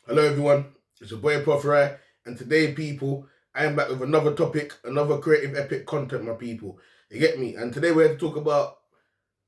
Hello everyone, it's your boy Proph Rye, and today people, I am back with another topic, another creative epic content, my people. You get me? And today we're here to talk about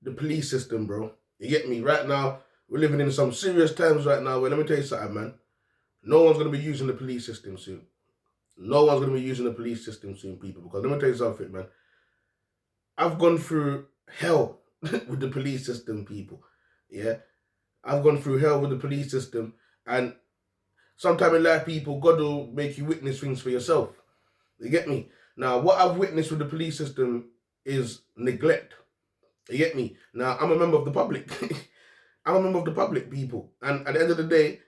the police system, bro. You get me? Right now, we're living in some serious times right now where let me tell you something, man. No one's gonna be using the police system soon. No one's gonna be using the police system soon, people, because let me tell you something, man. I've gone through hell with the police system, people. Yeah. I've gone through hell with the police system, and sometimes in life, people, God will make you witness things for yourself. You get me? Now, what I've witnessed with the police system is neglect. You get me? Now, I'm a member of the public. I'm a member of the public, people. And at the end of the day,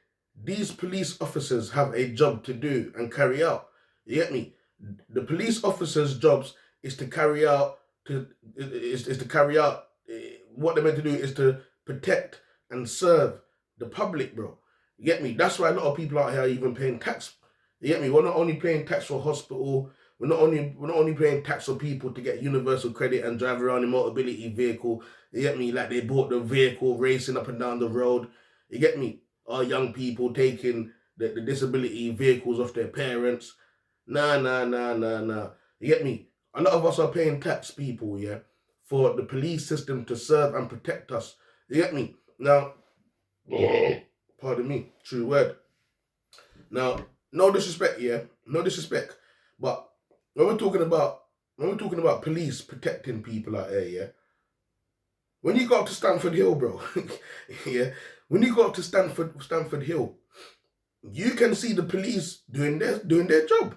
these police officers have a job to do and carry out. You get me? The police officers' jobs is to carry out is to carry out what they're meant to do is to protect and serve the public, bro. You get me? That's why a lot of people out here are even paying tax. You get me? We're not only paying tax for hospital, we're not only paying tax for people to get universal credit and drive around in mobility vehicle. You get me? Like they bought the vehicle racing up and down the road. You get me? Our young people taking the disability vehicles off their parents. Nah, nah, nah, nah, nah. You get me? A lot of us are paying tax, people, yeah, for the police system to serve and protect us. You get me? Now, pardon me, true word. Now, no disrespect, yeah, no disrespect, but when we're talking about police protecting people out there, yeah, when you go up to Stamford Hill, bro, yeah, when you go up to Stamford Hill, you can see the police doing their job.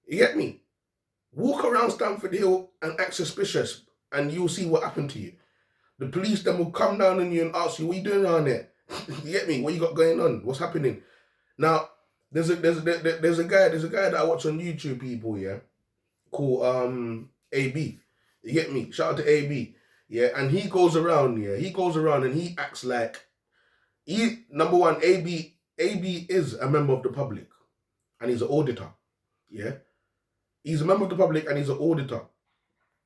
You get me? Walk around Stamford Hill and act suspicious, and you'll see what happened to you. The police then will come down on you and ask you, "What are you doing around there?" You get me? What you got going on? What's happening? Now, there's a guy that I watch on YouTube, people, yeah, called AB. You get me? Shout out to AB. Yeah, and he goes around and he acts like he number one, AB is a member of the public and he's an auditor. Yeah. He's a member of the public and he's an auditor.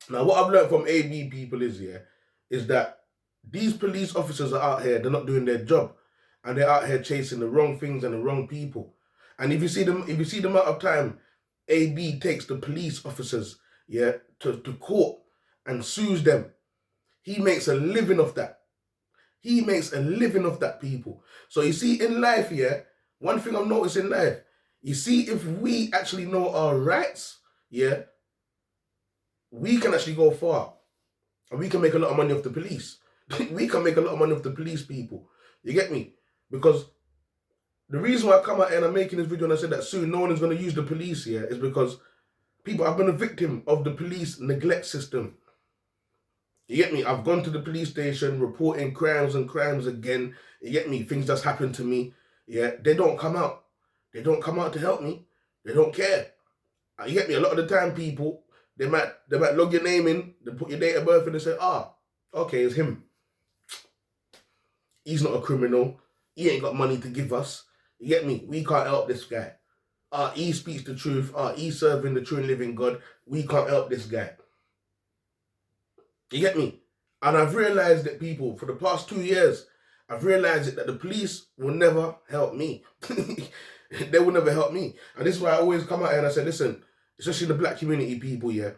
Now, what I've learned from AB people is that these police officers are out here, they're not doing their job, and they're out here chasing the wrong things and the wrong people. And if you see the amount of time AB takes the police officers, yeah, to court and sues them, he makes a living off that. He makes a living off that, people. So you see, in life, yeah, one thing I've noticed in life, you see, if we actually know our rights, yeah, we can actually go far. And we can make a lot of money off the police. We can make a lot of money off the police, people. You get me? Because the reason why I come out and I'm making this video and I said that soon no one is going to use the police here is because people, I've been a victim of the police neglect system. You get me? I've gone to the police station reporting crimes and crimes again. You get me? Things that's happened to me. Yeah, they don't come out. They don't come out to help me. They don't care. You get me? A lot of the time, people, they might log your name in, they put your date of birth in and say, okay, it's him. He's not a criminal. He ain't got money to give us. You get me? We can't help this guy. He speaks the truth. He's serving the true and living God. We can't help this guy. You get me? And I've realized that, people, for the past 2 years, I've realized that the police will never help me. They will never help me. And this is why I always come out here and I say, listen, especially the black community, people, yeah,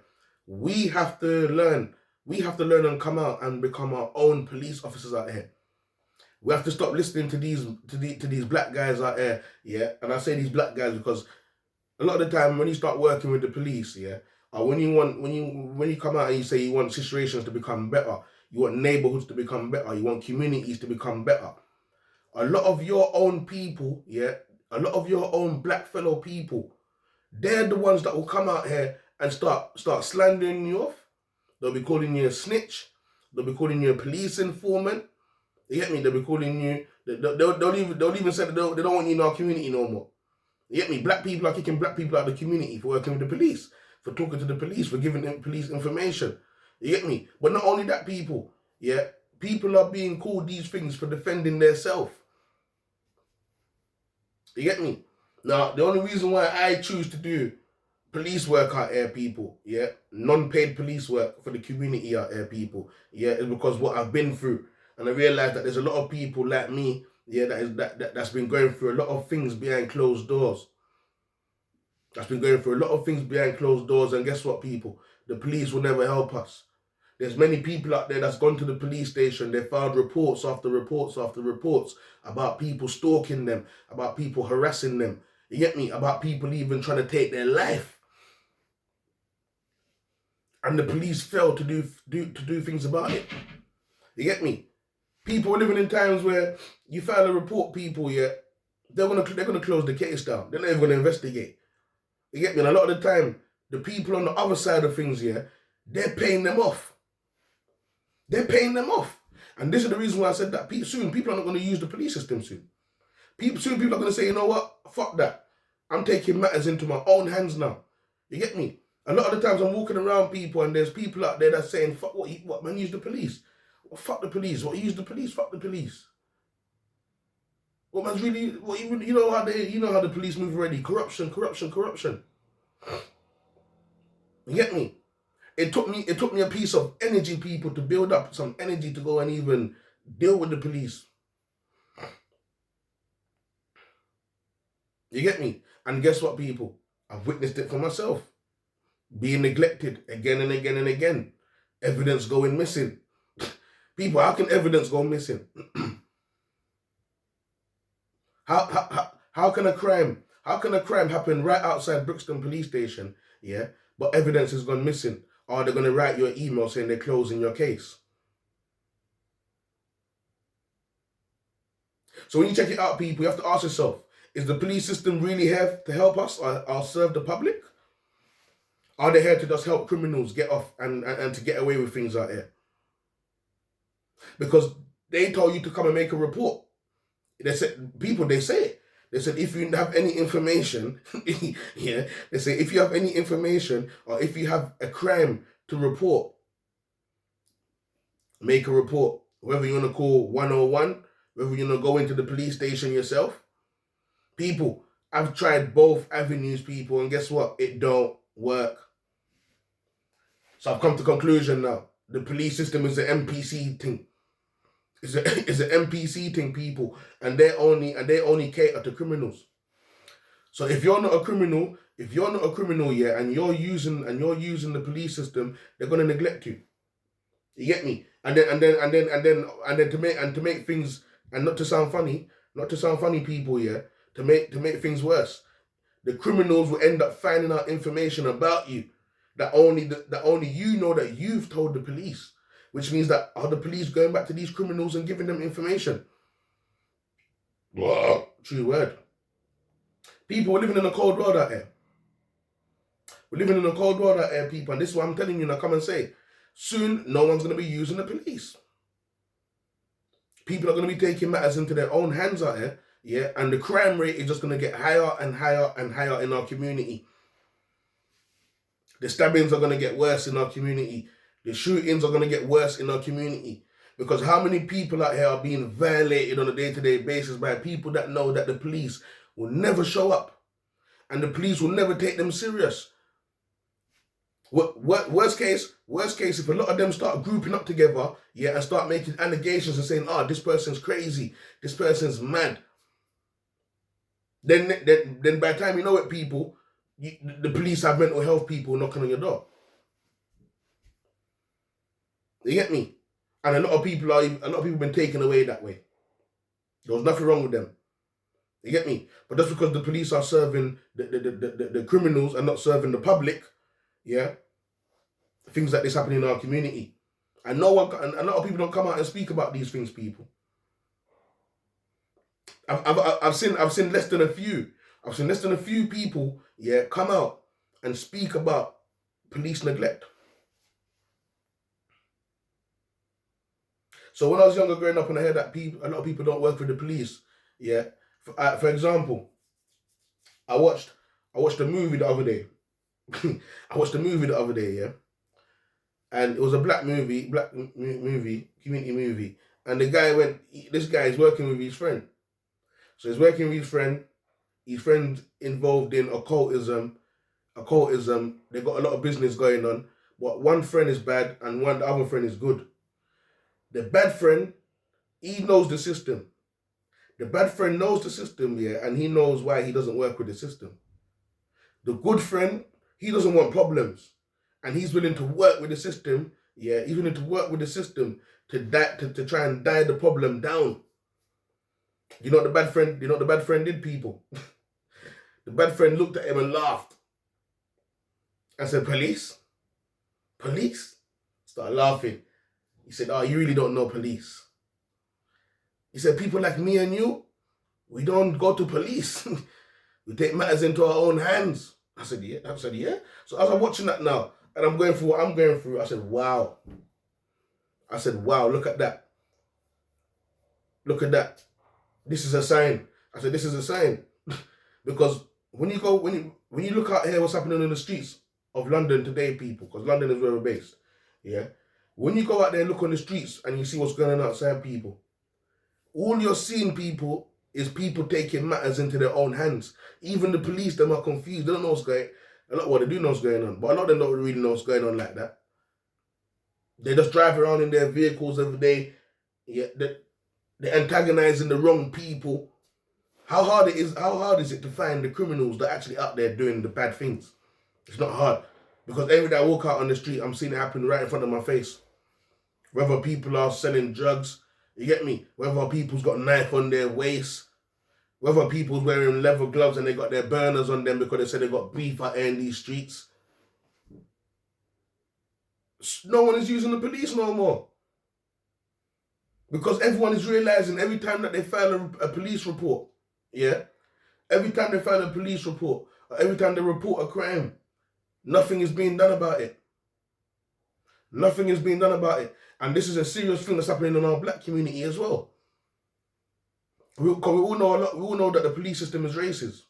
we have to learn. We have to learn and come out and become our own police officers out here. We have to stop listening to these black guys out here, yeah. And I say these black guys because a lot of the time when you start working with the police, yeah, or when you come out and you say you want situations to become better, you want neighborhoods to become better, you want communities to become better. A lot of your own people, yeah, a lot of your own black fellow people, they're the ones that will come out here and start slandering you off. They'll be calling you a snitch. They'll be calling you a police informant. You get me? They'll be calling you. They'll even say that they don't want you in our community no more. You get me? Black people are kicking black people out of the community for working with the police, for talking to the police, for giving them police information. You get me? But not only that, people, yeah, people are being called these things for defending their self. You get me? Now, the only reason why I choose to do police work out here, people, yeah, non-paid police work for the community out here, people, yeah, is because what I've been through. And I realized that there's a lot of people like me yeah, that's been going through a lot of things behind closed doors. That's been going through a lot of things behind closed doors, and guess what, people? The police will never help us. There's many people out there that's gone to the police station. They filed reports after reports after reports about people stalking them, about people harassing them. You get me? About people even trying to take their life. And the police fail to do things about it. You get me? People are living in times where you file a report, people, yeah, they're gonna close the case down. They're not even gonna investigate. You get me? And a lot of the time, the people on the other side of things, yeah, they're paying them off. They're paying them off. And this is the reason why I said that soon people are not going to use the police system soon. Soon people are going to say, you know what? Fuck that. I'm taking matters into my own hands now. You get me? A lot of the times I'm walking around people and there's people out there that's saying, fuck what man, use the police. Well, fuck the police. What, use the police? Fuck the police. What man's really, you know how the police move already. Corruption, corruption, corruption. You get me? It took me a piece of energy, people, to build up some energy to go and even deal with the police. You get me? And guess what, people? I've witnessed it for myself. Being neglected again and again and again. Evidence going missing. People, how can evidence go missing? How can a crime happen right outside Brixton police station, yeah, but evidence has gone missing? Or they're going to write you an email saying they're closing your case. So when you check it out, people, you have to ask yourself, is the police system really here to help us or serve the public? Are they here to just help criminals get off and to get away with things out here? Because they told you to come and make a report. They said, they say if you have any information, yeah, they say if you have any information or if you have a crime to report, make a report. Whether you want to call 101, whether you want to go into the police station yourself. People, I've tried both avenues, people, and guess what? It don't work. So I've come to conclusion now. The police system is an NPC thing. It's an NPC thing, people, and they only cater to criminals. So if you're not a criminal, yeah, and you're using the police system, they're gonna neglect you. You get me? And then to make things, and not to sound funny, people, yeah, to make things worse, the criminals will end up finding out information about you that only you know that you've told the police. Which means that are the police going back to these criminals and giving them information? Whoa, true word. People, we're living in a cold world out here. We're living in a cold world out here, people. And this is what I'm telling you now. Come and say, soon, no one's going to be using the police. People are going to be taking matters into their own hands out here. Yeah, and the crime rate is just going to get higher and higher and higher in our community. The stabbings are going to get worse in our community. The shootings are going to get worse in our community. Because how many people out here are being violated on a day-to-day basis by people that know that the police will never show up. And the police will never take them serious. Worst case, if a lot of them start grouping up together, yeah, and start making allegations and saying, this person's crazy, this person's mad. Then by the time you know it, people, the police have mental health people knocking on your door. You get me? And a lot of people have been taken away that way. There was nothing wrong with them. You get me? But just because the police are serving the criminals and not serving the public, yeah, things like this happen in our community. And a lot of people don't come out and speak about these things, people. I've seen less than a few. I've seen less than a few people, yeah, come out and speak about police neglect. So when I was younger growing up and I heard that a lot of people don't work with the police, yeah. For example, I watched a movie the other day. Yeah. And it was a black movie, community movie. And this guy is working with his friend. So he's working with his friend involved in occultism. They got a lot of business going on. But one friend is bad and the other friend is good. The bad friend, he knows the system. The bad friend knows the system, yeah, and he knows why he doesn't work with the system. The good friend, he doesn't want problems, and he's willing to work with the system. Yeah, he's willing to work with the system to try and die the problem down. You know what the bad friend? You know what the bad friend did, people? The bad friend looked at him and laughed. I said, "Police, police." Started laughing. He said, "Oh, you really don't know police." He said, "People like me and you, we don't go to police. We take matters into our own hands." I said, "Yeah." I said, "Yeah." So as I'm watching that now, and I'm going through what I'm going through, I said, "Wow." I said, "Wow, look at that. Look at that. This is a sign." I said, "This is a sign." Because when you look out here, what's happening in the streets of London today, people, because London is where we're based, yeah? When you go out there and look on the streets and you see what's going on outside, people, all you're seeing, people, is people taking matters into their own hands. Even the police, them are confused. They don't know what's going on. Well, they do know what's going on, but a lot of them don't really know what's going on like that. They just drive around in their vehicles every day. Yeah, they're antagonizing the wrong people. How hard is it to find the criminals that are actually out there doing the bad things? It's not hard. Because every day I walk out on the street, I'm seeing it happen right in front of my face. Whether people are selling drugs, you get me? Whether people's got a knife on their waist, whether people's wearing leather gloves and they got their burners on them because they said they got beef out there in these streets. No one is using the police no more. Because everyone is realizing every time that they file a police report, yeah, every time they file a police report, or every time they report a crime, nothing is being done about it. Nothing is being done about it. And this is a serious thing that's happening in our black community as well. Because we all know that the police system is racist.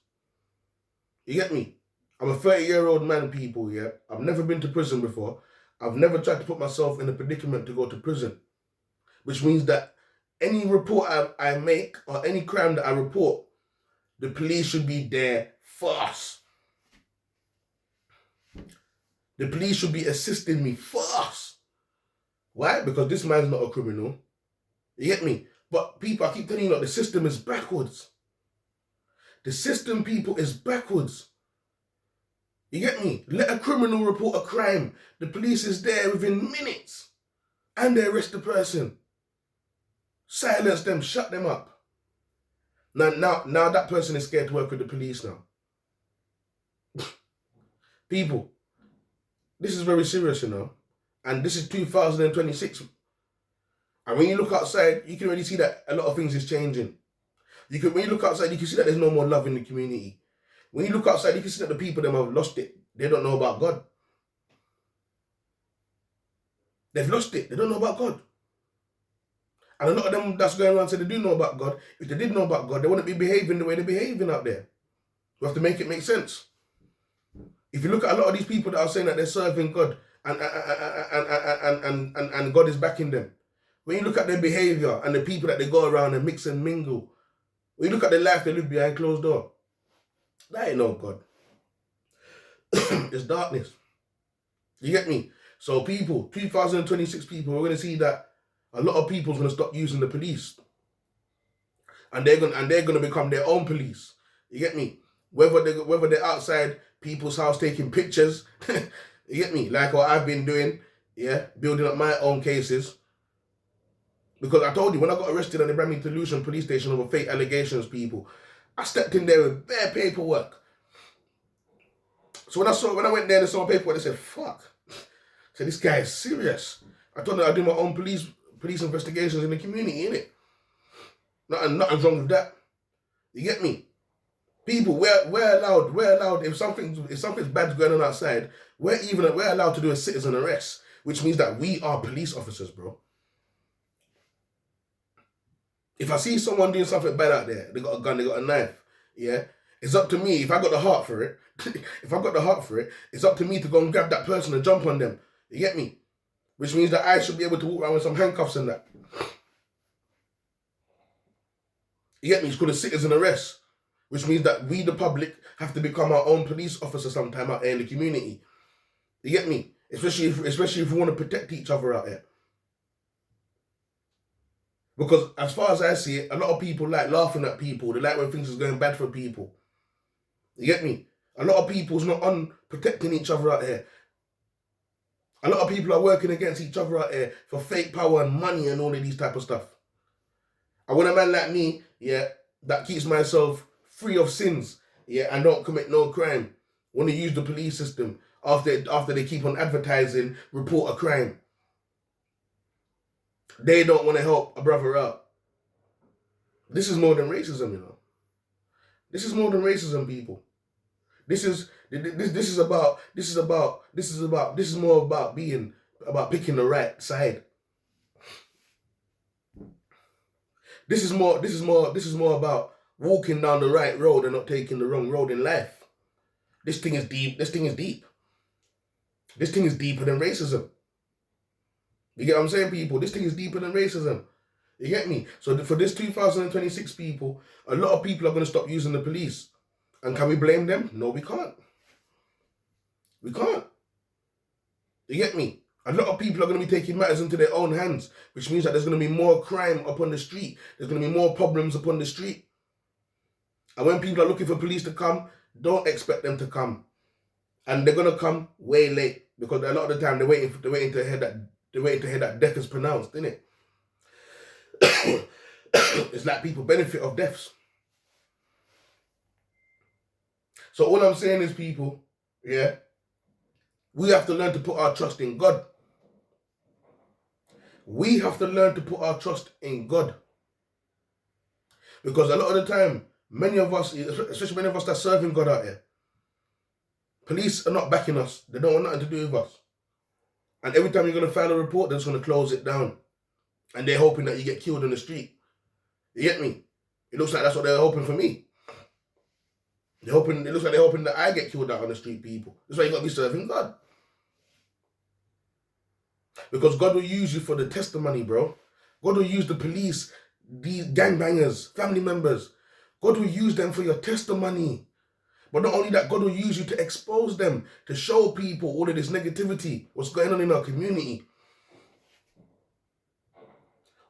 You get me? I'm a 30-year-old man, people, yeah? I've never been to prison before. I've never tried to put myself in a predicament to go to prison. Which means that any report I make or any crime that I report, the police should be there fast. The police should be assisting me fast. Why? Because this man's not a criminal. You get me? But people, I keep telling you, look, the system is backwards. The system, people, is backwards. You get me? Let a criminal report a crime. The police is there within minutes. And they arrest the person. Silence them, shut them up. Now that person is scared to work with the police now. People, this is very serious, you know. And this is 2026. And when you look outside, you can already see that a lot of things is changing. When you look outside, you can see that there's no more love in the community. When you look outside, you can see that the people them have lost it. They don't know about God. They've lost it. They don't know about God. And a lot of them that's going around say they do know about God. If they did know about God, they wouldn't be behaving the way they're behaving out there. We have to make it make sense. If you look at a lot of these people that are saying that they're serving God and God is backing them, when you look at their behavior and the people that they go around and mix and mingle, when you look at the life they live behind closed door, that ain't no God. It's darkness. You get me? So people, 2026 people, we're going to see that a lot of people's going to stop using the police. And they're going to become their own police. You get me? Whether they're outside people's house taking pictures, you get me? Like what I've been doing, yeah, building up my own cases. Because I told you, when I got arrested at the Bramington Lucian police station over fake allegations, people, I stepped in there with bare paperwork. So when I went there and saw my paperwork, they said, fuck. I said, this guy is serious. I told them I do my own police investigations in the community, innit? Nothing's wrong with that. You get me? People, we're allowed, if something's bad's going on outside, we're allowed to do a citizen arrest, which means that we are police officers, bro. If I see someone doing something bad out there, they got a gun, they got a knife, yeah, it's up to me, if I got the heart for it, it's up to me to go and grab that person and jump on them. You get me? Which means that I should be able to walk around with some handcuffs and that. You get me? It's called a citizen arrest. Which means that we, the public, have to become our own police officer sometime out there in the community. You get me? Especially if we want to protect each other out there. Because as far as I see it, a lot of people like laughing at people. They like when things is going bad for people. You get me? A lot of people's not on protecting each other out here. A lot of people are working against each other out here for fake power and money and all of these type of stuff. And when a man like me, yeah, that keeps myself free of sins, yeah, and don't commit no crime, want to use the police system after they keep on advertising, report a crime. They don't want to help a brother out. This is more than racism, you know. This is more than racism, people. This is more about picking the right side. This is more about walking down the right road and not taking the wrong road in life. This thing is deep. This thing is deep. This thing is deeper than racism. You get what I'm saying, people? This thing is deeper than racism. You get me? So for this 2026 people, a lot of people are going to stop using the police. And can we blame them? No, we can't. We can't. You get me? A lot of people are going to be taking matters into their own hands, which means that there's going to be more crime upon the street. There's going to be more problems upon the street. And when people are looking for police to come, don't expect them to come. And they're going to come way late, because a lot of the time they're waiting to hear that death is pronounced, isn't it? It's like people benefit of deaths. So all I'm saying is, people, yeah, we have to learn to put our trust in God. We have to learn to put our trust in God. Because a lot of the time, many of us, especially many of us that are serving God out here, police are not backing us. They don't want nothing to do with us. And every time you're going to file a report, they're just going to close it down. And they're hoping that you get killed in the street. You get me? It looks like that's what they're hoping for me. It looks like they're hoping that I get killed out on the street, people. That's why you got to be serving God. Because God will use you for the testimony, bro. God will use the police, these gangbangers, family members. God will use them for your testimony. But not only that, God will use you to expose them, to show people all of this negativity, what's going on in our community.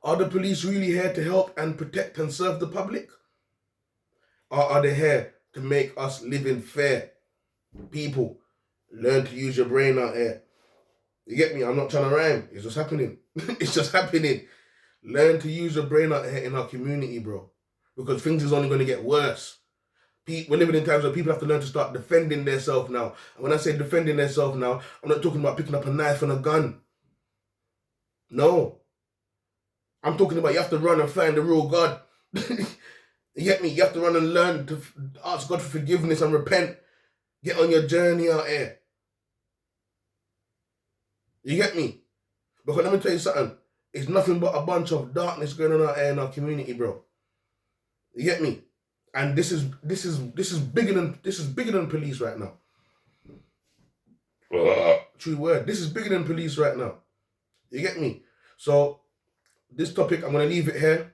Are the police really here to help and protect and serve the public? Or are they here to make us live in fear? People, learn to use your brain out here. You get me? I'm not trying to rhyme. It's just happening. It's just happening. Learn to use your brain out here in our community, bro. Because things is only going to get worse. We're living in times where people have to learn to start defending themselves now. And when I say defending themselves now, I'm not talking about picking up a knife and a gun. No. I'm talking about you have to run and find the real God. You get me? You have to run and learn to ask God for forgiveness and repent. Get on your journey out here. You get me? Because let me tell you something. It's nothing but a bunch of darkness going on out here in our community, bro. You get me? And this is bigger than police right now. True word. This is bigger than police right now. You get me? So this topic, I'm going to leave it here.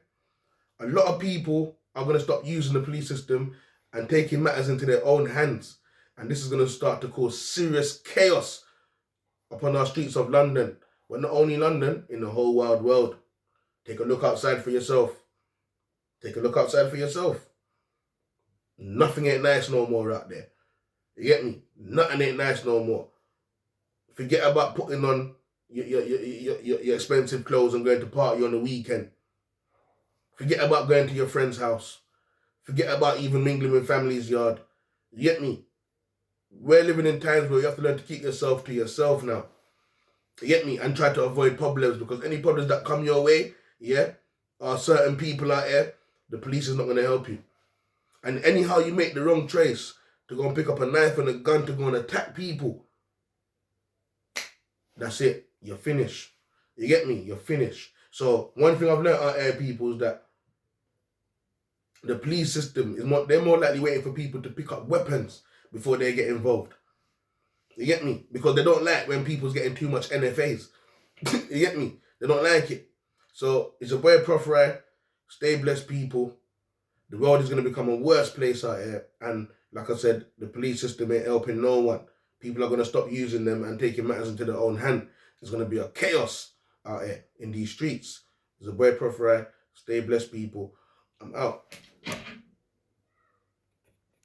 A lot of people are going to stop using the police system and taking matters into their own hands. And this is going to start to cause serious chaos upon our streets of London. But not only London, in the whole wide world. Take a look outside for yourself. Take a look outside for yourself. Nothing ain't nice no more out there. You get me? Nothing ain't nice no more. Forget about putting on your expensive clothes and going to party on the weekend. Forget about going to your friend's house. Forget about even mingling with family's yard. You get me? We're living in times where you have to learn to keep yourself to yourself now. You get me? And try to avoid problems, because any problems that come your way, yeah, are certain people out here, the police is not going to help you. And anyhow you make the wrong choice to go and pick up a knife and a gun to go and attack people, that's it. You're finished. You get me? You're finished. So one thing I've learned out here, people, is that the police system is they're more likely waiting for people to pick up weapons before they get involved. You get me? Because they don't like when people's getting too much NFAs. You get me? They don't like it. So it's your boy Proph Rye. Stay blessed, people. The world is going to become a worse place out here. And like I said, the police system ain't helping no one. People are going to stop using them and taking matters into their own hand. There's going to be a chaos out here in these streets. It's your boy Proph Rye. Stay blessed, people. I'm out.